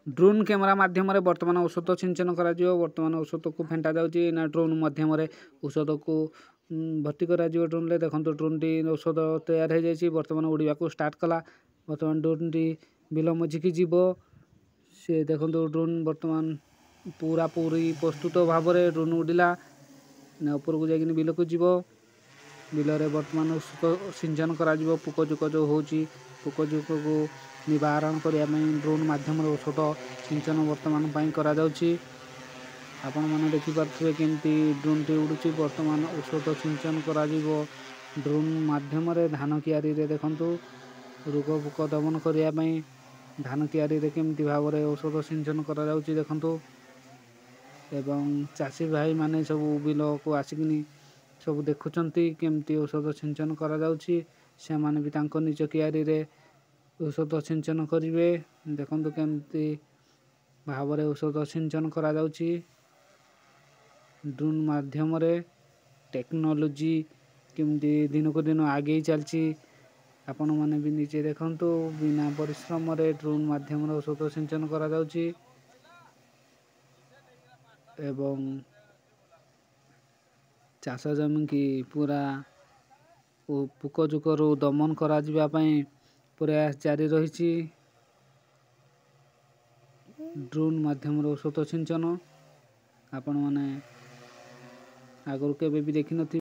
Drone camera माध्यम बर्तमान औषध सिंचन करा बर्तमान औषध को फेंटा जाऊँगी ना ड्रोन माध्यम औषध को भर्ती करा ड्रोन ले देखो ड्रोन टी औषध तैयार हो जाए बर्तमान उड़ा को स्टार्ट कला बर्तमान ड्रोन टी बिल मझिकी जीव से देखो ड्रोन बर्तमान पूरा पूरी प्रस्तुत भाव में ड्रोन उड़िला ऊपर को जाकि बिल को जीव बिल में बर्तमान औषध सिंचन करा पोक जोक जो हो पोक जोक को निवारण करने ड्रोन माध्यम औषध सिंचन बर्तमान करा आपण मैंने देखिपे केमती ड्रोन टी उड़ू बर्तमान औषध सिंचन करा ड्रोन माध्यम धान कियारी देखु रोग पोक दमन करने धान कियारी केमती भाव में औषध सिंचन करा देखु एवं चाषी भाई माने सब बिल को आसिकिनी सब देखुंट केमती औषध सिंचन करा से माने भी तांको निज कियारी रे औषध सिंचन करेंगे देखो केमती भाव में औषध सिंचन करा ड्रोन माध्यम टेक्नोलोजी केमती दिन को दिन आगे चलती आपण मैंने भी निजे देखु बिना परिश्रम ड्रोन माध्यम औषध सिंचन करा एवं चाष जमी की पूरा पोक जोकरू दमन करा प्रयास जारी रही ड्रोन माध्यम औषध सिंचन आपण मैंने आगु केबे भी देखि नथि।